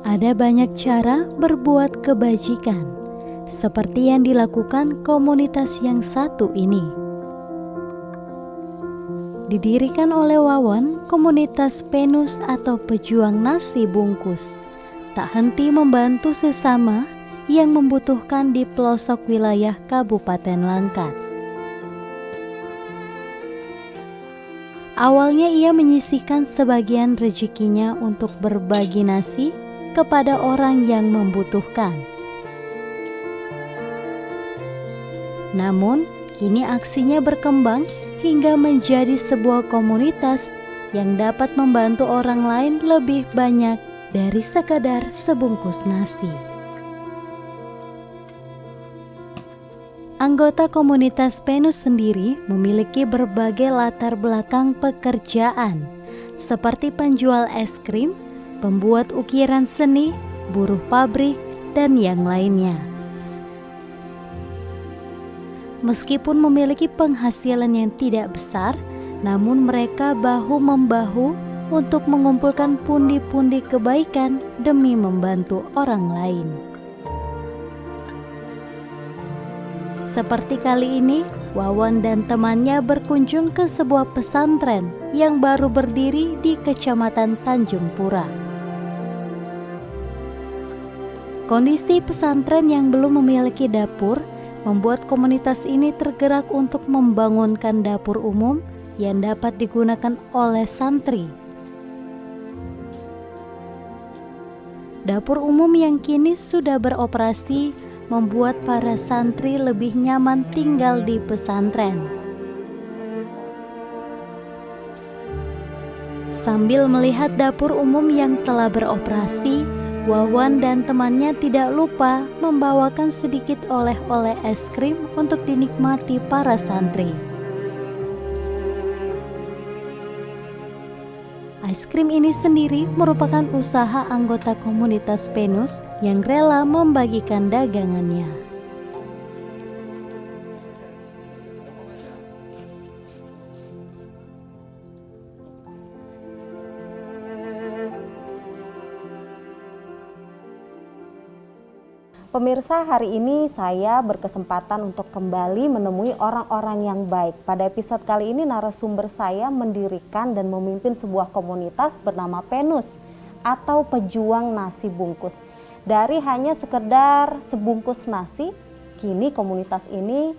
Ada banyak cara berbuat kebajikan, seperti yang dilakukan komunitas yang satu ini. Didirikan oleh Wawan, komunitas Penus atau pejuang nasi bungkus tak henti membantu sesama yang membutuhkan di pelosok wilayah Kabupaten Langkat. Awalnya ia menyisihkan sebagian rezekinya untuk berbagi nasi kepada orang yang membutuhkan. Namun, kini aksinya berkembang hingga menjadi sebuah komunitas yang dapat membantu orang lain lebih banyak dari sekadar sebungkus nasi. Anggota komunitas Penus sendiri memiliki berbagai latar belakang pekerjaan, seperti penjual es krim, pembuat ukiran seni, buruh pabrik, dan yang lainnya. Meskipun memiliki penghasilan yang tidak besar, namun mereka bahu-membahu untuk mengumpulkan pundi-pundi kebaikan demi membantu orang lain. Seperti kali ini, Wawan dan temannya berkunjung ke sebuah pesantren yang baru berdiri di Kecamatan Tanjung Pura. Kondisi pesantren yang belum memiliki dapur membuat komunitas ini tergerak untuk membangunkan dapur umum yang dapat digunakan oleh santri. Dapur umum yang kini sudah beroperasi membuat para santri lebih nyaman tinggal di pesantren. Sambil melihat dapur umum yang telah beroperasi, Wawan dan temannya tidak lupa membawakan sedikit oleh-oleh es krim untuk dinikmati para santri. Es krim ini sendiri merupakan usaha anggota komunitas Penus yang rela membagikan dagangannya. Pemirsa, hari ini saya berkesempatan untuk kembali menemui orang-orang yang baik. Pada episode kali ini narasumber saya mendirikan dan memimpin sebuah komunitas bernama Penus atau pejuang nasi bungkus. Dari hanya sekedar sebungkus nasi, kini komunitas ini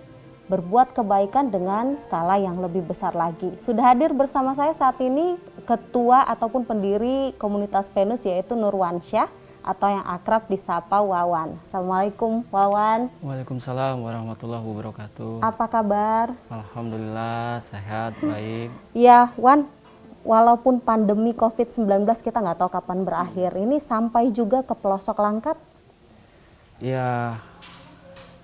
berbuat kebaikan dengan skala yang lebih besar lagi. Sudah hadir bersama saya saat ini ketua ataupun pendiri komunitas Penus, yaitu Nurwansyah, atau yang akrab disapa Wawan. Assalamualaikum Wawan. Waalaikumsalam warahmatullahi wabarakatuh. Apa kabar? Alhamdulillah sehat, baik. Ya Wan, walaupun pandemi COVID-19 kita nggak tahu kapan berakhir, ini sampai juga ke pelosok Langkat. Ya,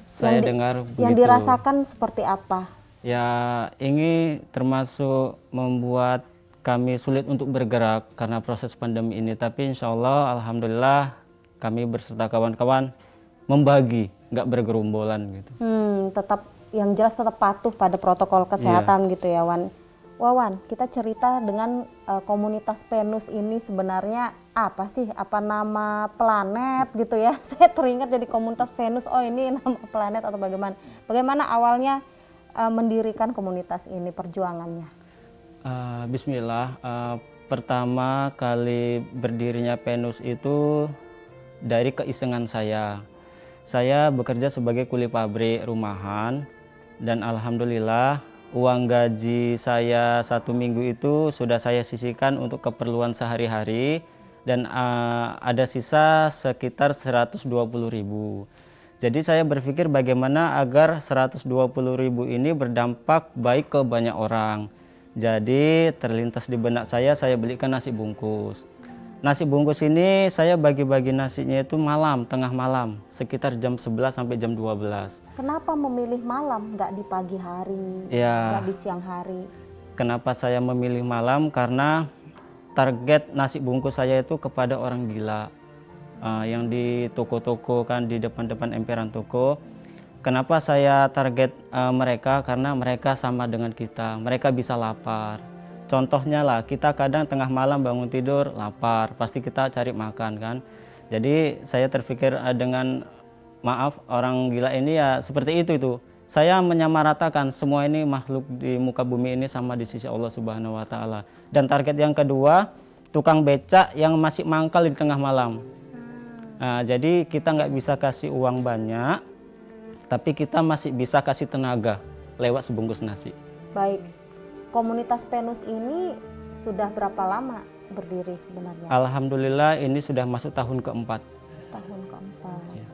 saya dengar begitu. Yang dirasakan seperti apa? Ya, ini termasuk membuat kami sulit untuk bergerak karena proses pandemi ini. Tapi insya Allah, alhamdulillah kami berserta kawan-kawan membagi, nggak bergerombolan gitu. Tetap yang jelas tetap patuh pada protokol kesehatan gitu ya Wan. Wawan, kita cerita dengan komunitas Penus ini sebenarnya apa sih? Apa nama planet gitu ya? Saya teringat jadi komunitas Penus, oh ini nama planet atau bagaimana? Bagaimana awalnya mendirikan komunitas ini, perjuangannya? Bismillah, pertama kali berdirinya Penus itu dari keisengan saya. Saya bekerja sebagai kuli pabrik rumahan dan alhamdulillah uang gaji saya 1 minggu itu sudah saya sisihkan untuk keperluan sehari-hari dan ada sisa sekitar 120.000. Jadi saya berpikir bagaimana agar 120.000 ini berdampak baik ke banyak orang. Jadi terlintas di benak saya belikan nasi bungkus. Nasi bungkus ini saya bagi-bagi nasinya itu malam, tengah malam, sekitar jam 11 sampai jam 12. Kenapa memilih malam, nggak di pagi hari, nggak di siang hari? Kenapa saya memilih malam? Karena target nasi bungkus saya itu kepada orang gila. Yang di toko-toko kan, di depan-depan emperan toko. Kenapa saya target mereka? Karena mereka sama dengan kita, mereka bisa lapar. contohnya lah, kita kadang tengah malam bangun tidur lapar, pasti kita cari makan kan. Jadi saya terpikir dengan maaf orang gila ini ya seperti itu. Saya menyamaratakan semua ini makhluk di muka bumi ini sama di sisi Allah Subhanahu wa taala. Dan target yang kedua, tukang becak yang masih mangkal di tengah malam. Nah, jadi kita nggak bisa kasih uang banyak, tapi kita masih bisa kasih tenaga lewat sebungkus nasi. Baik, komunitas Penus ini sudah berapa lama berdiri sebenarnya? Alhamdulillah ini sudah masuk tahun keempat. Tahun keempat. Ya.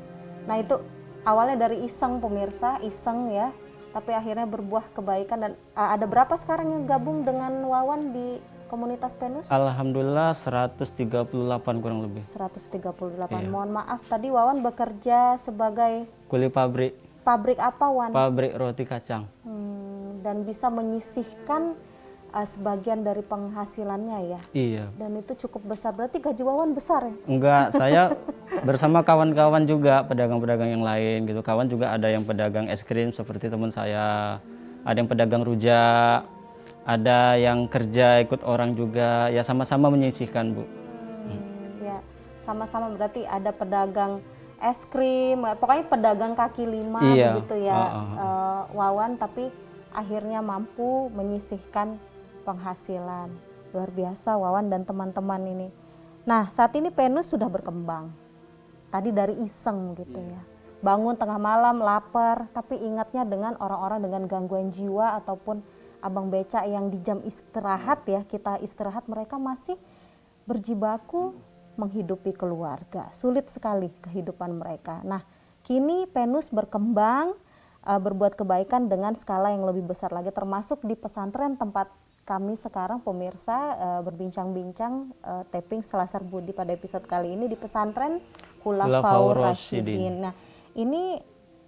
Nah itu awalnya dari iseng pemirsa, iseng ya, tapi akhirnya berbuah kebaikan. Dan ada berapa sekarang yang gabung dengan Wawan di komunitas Penus? Alhamdulillah 138 kurang lebih. 138. Iya. Mohon maaf tadi Wawan bekerja sebagai Kuli pabrik, pabrik apa Wan? pabrik roti kacang. Dan bisa menyisihkan sebagian dari penghasilannya ya. Iya. Dan itu cukup besar. Berarti gaji Wawan besar ya? Enggak, saya bersama kawan-kawan juga pedagang-pedagang yang lain gitu. Kawan juga ada yang pedagang es krim seperti teman saya, ada yang pedagang rujak, ada yang kerja ikut orang juga. Ya sama-sama menyisihkan, Bu. Ya, sama-sama berarti ada pedagang es krim, pokoknya pedagang kaki lima Iya. begitu ya, Wawan, tapi akhirnya mampu menyisihkan penghasilan. Luar biasa Wawan dan teman-teman ini. Nah, saat ini Penus sudah berkembang. Tadi dari iseng gitu ya. Bangun tengah malam lapar, tapi ingatnya dengan orang-orang dengan gangguan jiwa ataupun abang becak yang di jam istirahat ya, kita istirahat, mereka masih berjibaku menghidupi keluarga. Sulit sekali kehidupan mereka. Nah, kini Penus berkembang, berbuat kebaikan dengan skala yang lebih besar lagi, termasuk di pesantren tempat kami sekarang pemirsa berbincang-bincang taping Selasar Budi pada episode kali ini di pesantren Khulafaur Rasyidin. Nah, ini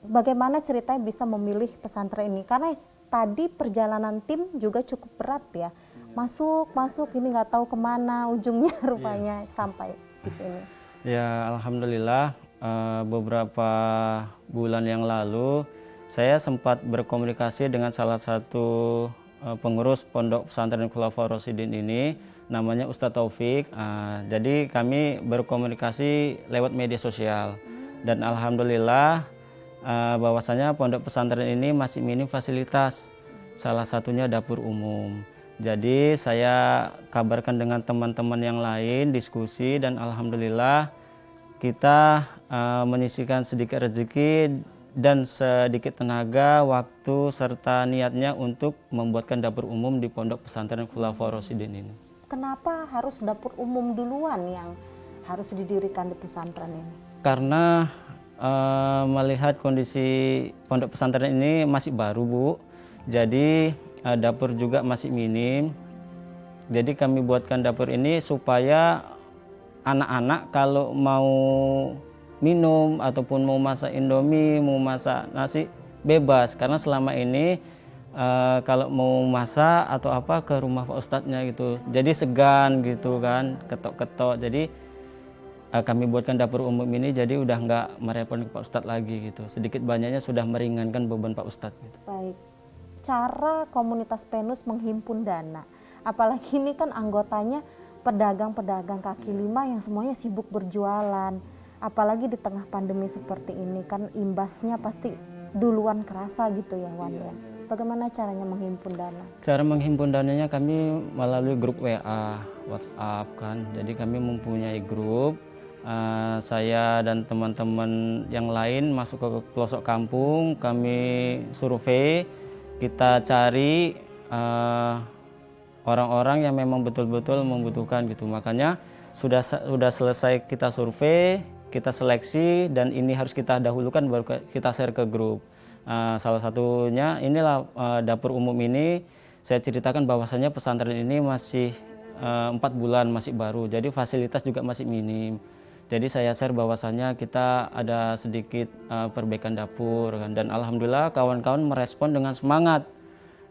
bagaimana ceritanya bisa memilih pesantren ini? Karena tadi perjalanan tim juga cukup berat ya. Masuk ini nggak tahu kemana ujungnya rupanya sampai di sini. Ya, alhamdulillah beberapa bulan yang lalu saya sempat berkomunikasi dengan salah satu pengurus pondok pesantren Khulafaur Rasyidin ini, namanya Ustadz Taufik. Jadi kami berkomunikasi lewat media sosial dan alhamdulillah bahwasanya pondok pesantren ini masih minim fasilitas, salah satunya dapur umum. Jadi saya kabarkan dengan teman-teman yang lain, diskusi, dan alhamdulillah kita menyisihkan sedikit rezeki dan sedikit tenaga, waktu, serta niatnya untuk membuatkan dapur umum di pondok pesantren Khulafaur Rasyidin ini. Kenapa harus dapur umum duluan yang harus didirikan di pesantren ini? Karena melihat kondisi pondok pesantren ini masih baru, Bu. Jadi dapur juga masih minim. Jadi kami buatkan dapur ini supaya anak-anak kalau mau minum ataupun mau masak indomie, mau masak nasi, bebas. Karena selama ini kalau mau masak atau apa ke rumah Pak Ustadznya gitu. Jadi segan gitu kan, ketok-ketok. Jadi kami buatkan dapur umum ini jadi udah nggak merepotkan Pak Ustadz lagi gitu. Sedikit banyaknya sudah meringankan beban Pak Ustadz gitu. Baik. Cara komunitas Penus menghimpun dana. Apalagi ini kan anggotanya pedagang-pedagang kaki lima yang semuanya sibuk berjualan. Apalagi di tengah pandemi seperti ini kan imbasnya pasti duluan kerasa gitu ya Wan ya. Bagaimana caranya menghimpun dana? Cara menghimpun dananya kami melalui grup WA, WhatsApp kan. Jadi kami mempunyai grup. Saya dan teman-teman yang lain masuk ke pelosok kampung, kami survei, kita cari orang-orang yang memang betul-betul membutuhkan gitu. Makanya sudah selesai kita survei, kita seleksi, dan ini harus kita dahulukan baru kita share ke grup. Salah satunya inilah dapur umum ini. Saya ceritakan bahwasanya pesantren ini masih 4 bulan, masih baru, jadi fasilitas juga masih minim. Jadi saya share bahwasanya kita ada sedikit perbaikan dapur kan. Dan alhamdulillah kawan-kawan merespon dengan semangat,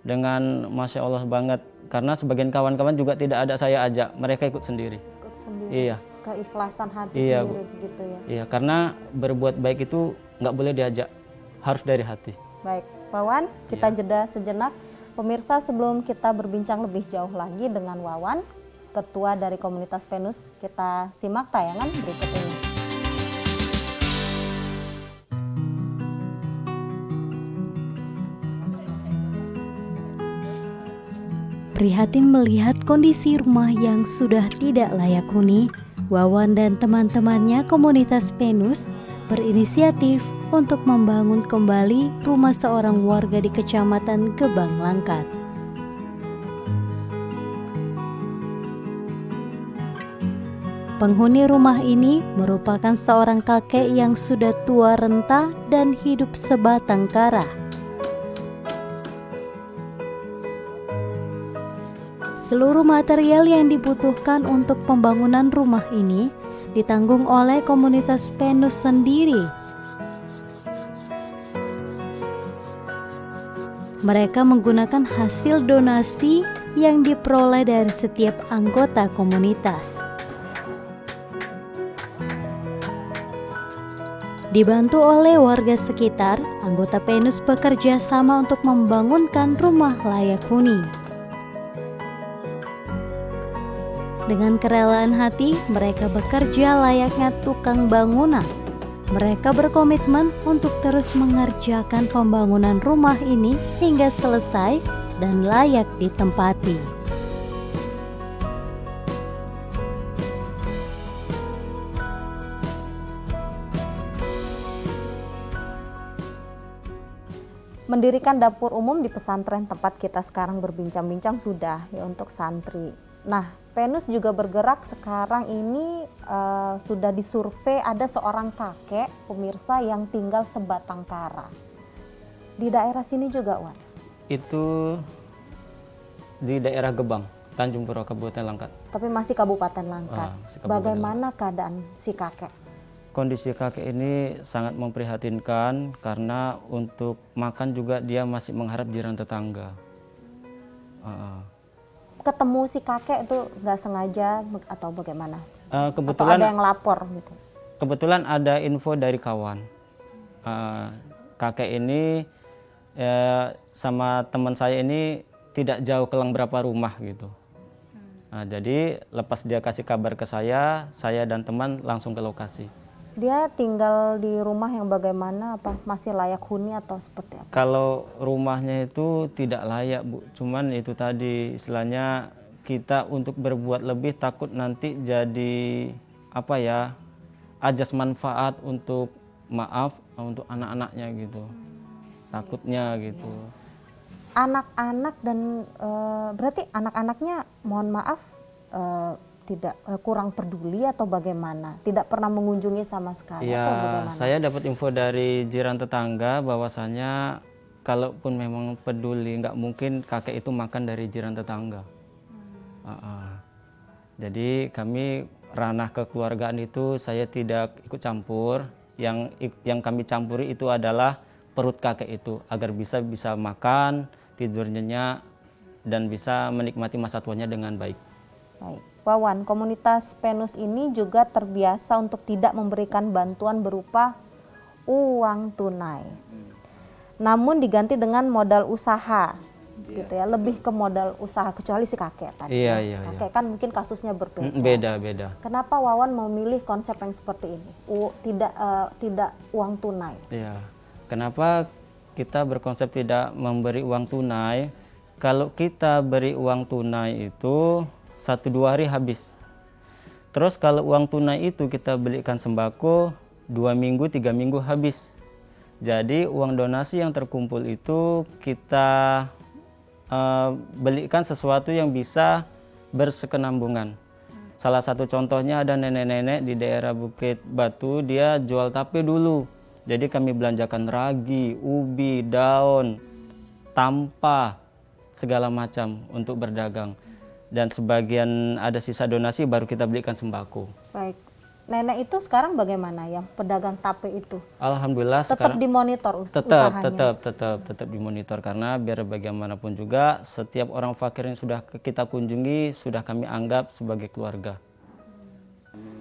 dengan masya Allah banget. Karena sebagian kawan-kawan juga tidak ada saya ajak, mereka ikut sendiri. Ikut sendiri. Iya. Keikhlasan hati Iya, sendiri begitu ya. Iya, karena berbuat baik itu nggak boleh diajak, harus dari hati. Baik, Wawan, kita jeda sejenak. Pemirsa, sebelum kita berbincang lebih jauh lagi dengan Wawan, Ketua dari Komunitas Penus, kita simak tayangan berikut ini. Prihatin melihat kondisi rumah yang sudah tidak layak huni, Wawan dan teman-temannya Komunitas Penus berinisiatif untuk membangun kembali rumah seorang warga di Kecamatan Gebang Langkat. Penghuni rumah ini merupakan seorang kakek yang sudah tua renta dan hidup sebatang kara. Seluruh material yang dibutuhkan untuk pembangunan rumah ini ditanggung oleh Komunitas Penus sendiri. Mereka menggunakan hasil donasi yang diperoleh dari setiap anggota komunitas. Dibantu oleh warga sekitar, anggota Penus bekerja sama untuk membangunkan rumah layak huni. Dengan kerelaan hati, mereka bekerja layaknya tukang bangunan. Mereka berkomitmen untuk terus mengerjakan pembangunan rumah ini hingga selesai dan layak ditempati. Mendirikan dapur umum di pesantren tempat kita sekarang berbincang-bincang sudah ya untuk santri. Nah, Penus juga bergerak sekarang ini sudah disurvei ada seorang kakek pemirsa yang tinggal sebatang kara. Di daerah sini juga, Wan? Itu di daerah Gebang, Tanjung Pura, Kabupaten Langkat. Tapi masih Kabupaten Langkat. Masih Kabupaten Bagaimana keadaan si kakek? Kondisi kakek ini sangat memprihatinkan karena untuk makan juga dia masih mengharap jiran tetangga. Ketemu si kakek itu nggak sengaja atau bagaimana? Kebetulan atau ada yang lapor gitu? Kebetulan ada info dari kawan. Kakek ini sama teman saya ini tidak jauh kelang berapa rumah gitu. Jadi lepas dia kasih kabar ke saya dan teman langsung ke lokasi. Dia tinggal di rumah yang bagaimana? Apa masih layak huni atau seperti apa? Kalau rumahnya itu tidak layak, Bu. Cuman itu tadi istilahnya kita untuk berbuat lebih takut nanti jadi ajas manfaat untuk untuk anak-anaknya gitu. Takutnya gitu. Anak-anak dan berarti anak-anaknya mohon maaf tidak kurang peduli atau bagaimana? Tidak pernah mengunjungi sama sekali atau bagaimana? Saya dapat info dari jiran tetangga bahwasanya kalaupun memang peduli nggak mungkin kakek itu makan dari jiran tetangga. Jadi kami ranah kekeluargaan itu saya tidak ikut campur. Yang kami campuri itu adalah perut kakek itu agar bisa makan, tidur nyenyak dan bisa menikmati masa tuanya dengan baik. Baik. Wawan, Komunitas Penus ini juga terbiasa untuk tidak memberikan bantuan berupa uang tunai. Namun diganti dengan modal usaha. Gitu ya, lebih ke modal usaha kecuali si kakek tadi. Iya. Kakek kan mungkin kasusnya berbeda. Beda. Kenapa Wawan memilih konsep yang seperti ini? Tidak uang tunai. Iya. Kenapa kita berkonsep tidak memberi uang tunai? Kalau kita beri uang tunai itu 1-2 hari habis. Terus kalau uang tunai itu kita belikan sembako 2 minggu 3 minggu habis. Jadi uang donasi yang terkumpul itu kita belikan sesuatu yang bisa bersekenambungan. Salah satu contohnya ada nenek-nenek di daerah Bukit Batu, dia jual tape dulu. Jadi kami belanjakan ragi, ubi, daun, tampa, segala macam untuk berdagang. Dan sebagian ada sisa donasi baru kita belikan sembako. Baik. Nenek itu sekarang bagaimana yang pedagang tape itu? Alhamdulillah tetap sekarang dimonitor usahanya. tetap dimonitor karena biar bagaimanapun juga setiap orang fakir yang sudah kita kunjungi sudah kami anggap sebagai keluarga.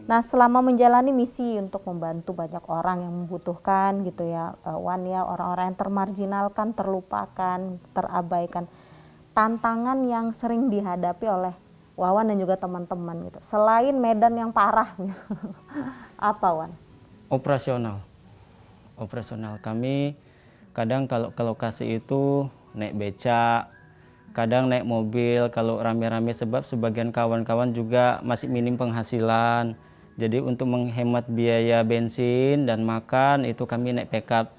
Nah, selama menjalani misi untuk membantu banyak orang yang membutuhkan gitu ya, Wan ya, orang-orang yang termarginalkan, terlupakan, terabaikan. tantangan yang sering dihadapi oleh Wawan dan juga teman-teman gitu, selain medan yang parah gitu. Apa, Wan? Operasional kami kadang kalau ke lokasi itu naik beca, kadang naik mobil kalau rame-rame, sebab sebagian kawan-kawan juga masih minim penghasilan. Jadi untuk menghemat biaya bensin dan makan itu kami naik pickup.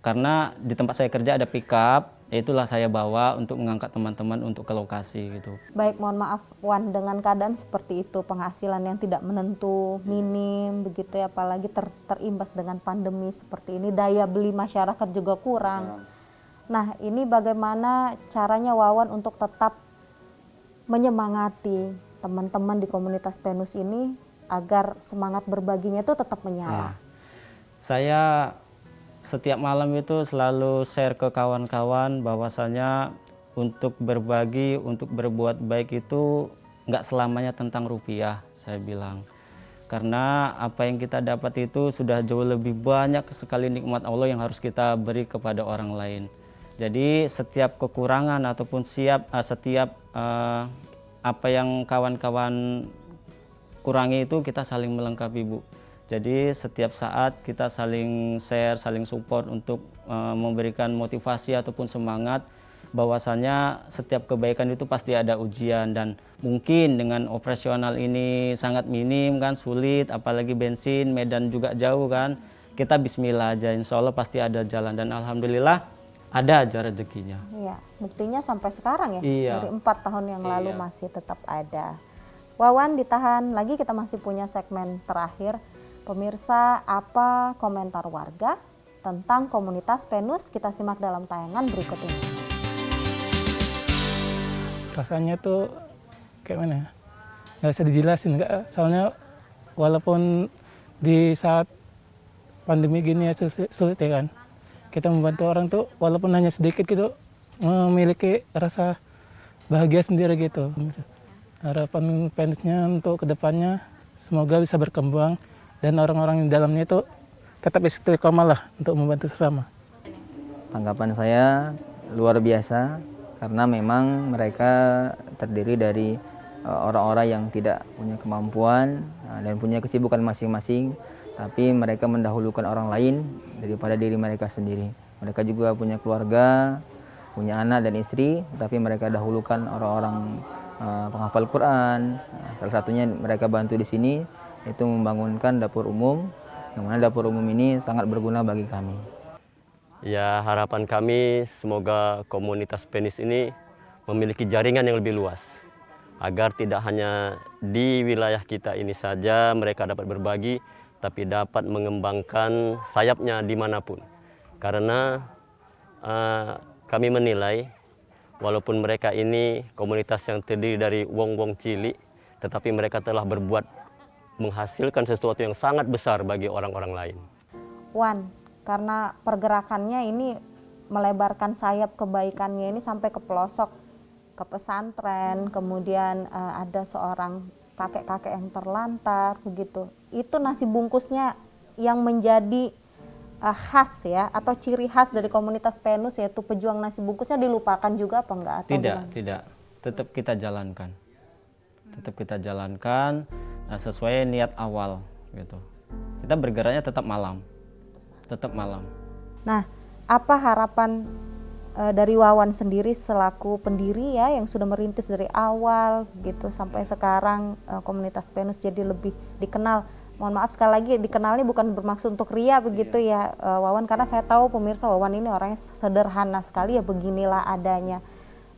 Karena di tempat saya kerja ada pickup, itulah saya bawa untuk mengangkat teman-teman untuk ke lokasi gitu. Baik, mohon maaf Wan, dengan keadaan seperti itu, penghasilan yang tidak menentu, minim begitu ya, apalagi terimbas dengan pandemi seperti ini, daya beli masyarakat juga kurang. Nah, ini bagaimana caranya Wawan untuk tetap menyemangati teman-teman di komunitas Penus ini agar semangat berbaginya itu tetap menyala? Saya setiap malam itu selalu share ke kawan-kawan bahwasanya untuk berbagi, untuk berbuat baik itu nggak selamanya tentang rupiah, saya bilang. Karena apa yang kita dapat itu sudah jauh lebih banyak sekali nikmat Allah yang harus kita beri kepada orang lain. Jadi setiap kekurangan ataupun setiap apa yang kawan-kawan kurangi itu kita saling melengkapi, Bu. Jadi setiap saat kita saling share, saling support untuk memberikan motivasi ataupun semangat bahwasannya setiap kebaikan itu pasti ada ujian, dan mungkin dengan operasional ini sangat minim kan, sulit, apalagi bensin, medan juga jauh kan, kita bismillah aja, insya Allah pasti ada jalan, dan alhamdulillah ada aja rezekinya. Iya, buktinya sampai sekarang ya, Iya. dari 4 tahun yang lalu masih tetap ada. Wawan, ditahan lagi, kita masih punya segmen terakhir. Pemirsa, apa komentar warga tentang komunitas Penus? Kita simak dalam tayangan berikut ini. Rasanya tuh kayak mana ya? Nggak bisa dijelasin, soalnya walaupun di saat pandemi gini ya sulit ya kan, kita membantu orang tuh walaupun hanya sedikit gitu, memiliki rasa bahagia sendiri gitu. Harapan Penusnya untuk kedepannya semoga bisa berkembang dan orang-orang di dalamnya itu tetap istiqomah lah untuk membantu sesama. Tanggapan saya luar biasa karena memang mereka terdiri dari orang-orang yang tidak punya kemampuan dan punya kesibukan masing-masing, tapi mereka mendahulukan orang lain daripada diri mereka sendiri. Mereka juga punya keluarga, punya anak dan istri, tapi mereka dahulukan orang-orang penghafal Quran. Salah satunya mereka bantu di sini itu membangunkan dapur umum, yang mana dapur umum ini sangat berguna bagi kami. Ya, harapan kami semoga komunitas Penus ini memiliki jaringan yang lebih luas, agar tidak hanya di wilayah kita ini saja mereka dapat berbagi, tapi dapat mengembangkan sayapnya dimanapun. Karena kami menilai walaupun mereka ini komunitas yang terdiri dari wong-wong cilik, tetapi mereka telah berbuat menghasilkan sesuatu yang sangat besar bagi orang-orang lain. Wan, karena pergerakannya ini melebarkan sayap kebaikannya ini sampai ke pelosok, ke pesantren, kemudian ada seorang kakek-kakek yang terlantar begitu. Itu nasi bungkusnya yang menjadi khas ya, atau ciri khas dari komunitas Penus, yaitu pejuang nasi bungkusnya, dilupakan juga apa enggak? Atau Tidak. Tetap kita jalankan. Sesuai niat awal gitu. Kita bergeraknya tetap malam. Nah, apa harapan dari Wawan sendiri selaku pendiri ya, yang sudah merintis dari awal gitu sampai sekarang komunitas Penus jadi lebih dikenal. Mohon maaf sekali lagi, dikenalnya bukan bermaksud untuk ria begitu ya Wawan, karena saya tahu pemirsa Wawan ini orangnya sederhana sekali ya, beginilah adanya.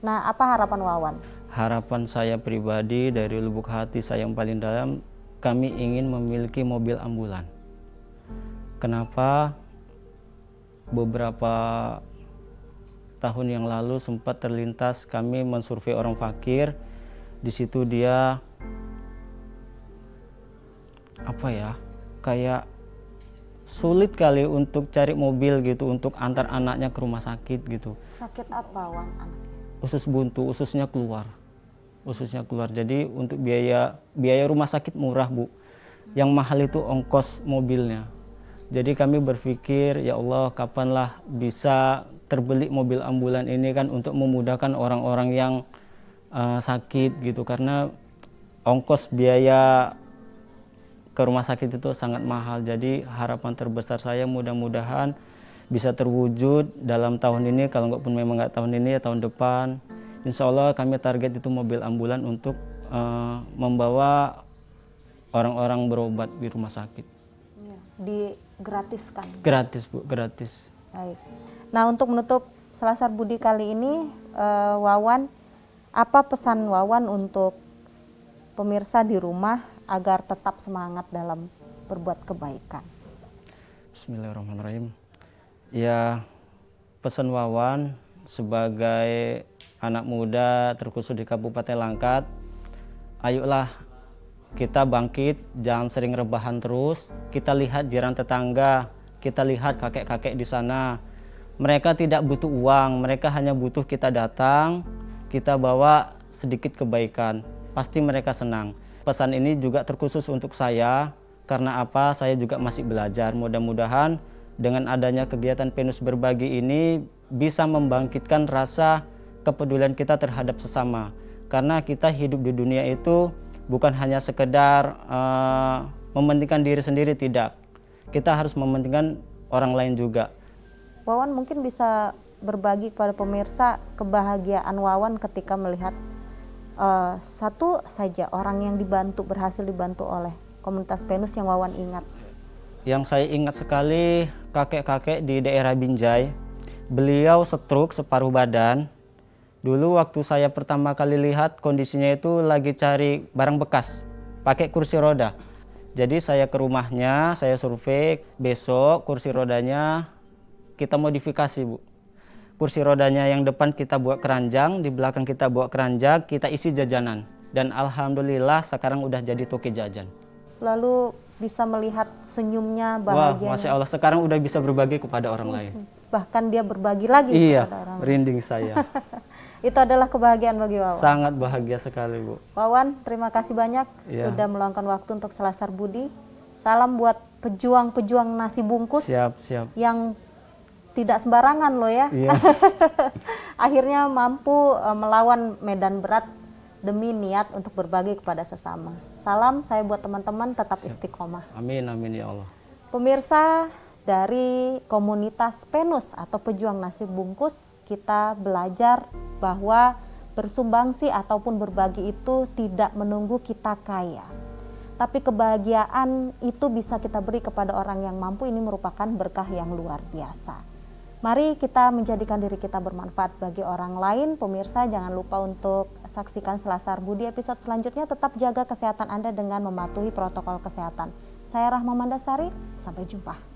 Nah, apa harapan Wawan? Harapan saya pribadi dari lubuk hati saya yang paling dalam, kami ingin memiliki mobil ambulan. Kenapa? Beberapa tahun yang lalu sempat terlintas kami mensurvei orang fakir. Di situ dia kayak sulit kali untuk cari mobil gitu untuk antar anaknya ke rumah sakit gitu. Sakit apa Wan anaknya? Usus buntu, ususnya keluar. Jadi untuk biaya rumah sakit murah, Bu. Yang mahal itu ongkos mobilnya. Jadi kami berpikir, ya Allah, kapanlah bisa terbeli mobil ambulan ini kan untuk memudahkan orang-orang yang sakit gitu, karena ongkos biaya ke rumah sakit itu sangat mahal. Jadi harapan terbesar saya mudah-mudahan bisa terwujud dalam tahun ini, kalau nggak pun memang nggak tahun ini ya tahun depan. Insya Allah kami target itu mobil ambulan untuk membawa orang-orang berobat di rumah sakit. Digratiskan. Gratis Bu, gratis. Baik. Nah, untuk menutup Selasar Budi kali ini, Wawan, apa pesan Wawan untuk pemirsa di rumah agar tetap semangat dalam berbuat kebaikan? Bismillahirrahmanirrahim. Ya, pesan Wawan sebagai anak muda terkhusus di Kabupaten Langkat, ayolah kita bangkit, jangan sering rebahan terus. Kita lihat jiran tetangga, kita lihat kakek-kakek di sana. Mereka tidak butuh uang, mereka hanya butuh kita datang, kita bawa sedikit kebaikan. Pasti mereka senang. Pesan ini juga terkhusus untuk saya, karena apa? Saya juga masih belajar. Mudah-mudahan dengan adanya kegiatan Penus Berbagi ini bisa membangkitkan rasa kepedulian kita terhadap sesama. Karena kita hidup di dunia itu bukan hanya sekedar mementingkan diri sendiri, tidak. Kita harus mementingkan orang lain juga. Wawan mungkin bisa berbagi kepada pemirsa kebahagiaan Wawan ketika melihat satu saja orang yang berhasil dibantu oleh komunitas Penus yang Wawan ingat. Yang saya ingat sekali kakek-kakek di daerah Binjai. Beliau stroke separuh badan. Dulu waktu saya pertama kali lihat kondisinya itu lagi cari barang bekas, pakai kursi roda. Jadi saya ke rumahnya, saya survei, besok kursi rodanya kita modifikasi Bu. Kursi rodanya yang depan kita buat keranjang, di belakang kita buat keranjang, kita isi jajanan. Dan alhamdulillah sekarang udah jadi toke jajan. Lalu bisa melihat senyumnya, Wah, bahagianya. Masya Allah, sekarang udah bisa berbagi kepada orang lain. Bahkan dia berbagi lagi Iya, kepada orang lain. merinding saya. Itu adalah kebahagiaan bagi Wawan. Sangat bahagia sekali Bu. Wawan, terima kasih banyak sudah meluangkan waktu untuk Selasar Budi. Salam buat pejuang-pejuang nasi bungkus Siap, siap. yang tidak sembarangan loh ya. Iya. Akhirnya mampu melawan medan berat demi niat untuk berbagi kepada sesama. Salam saya buat teman-teman, tetap istiqomah. Amin, amin ya Allah. Pemirsa dari komunitas Penus atau pejuang nasi bungkus, kita belajar bahwa bersumbangsi ataupun berbagi itu tidak menunggu kita kaya. Tapi kebahagiaan itu bisa kita beri kepada orang yang mampu. Ini merupakan berkah yang luar biasa. Mari kita menjadikan diri kita bermanfaat bagi orang lain. Pemirsa, jangan lupa untuk saksikan Selasar Budi episode selanjutnya. Tetap jaga kesehatan Anda dengan mematuhi protokol kesehatan. Saya Rahma Mandasari, sampai jumpa.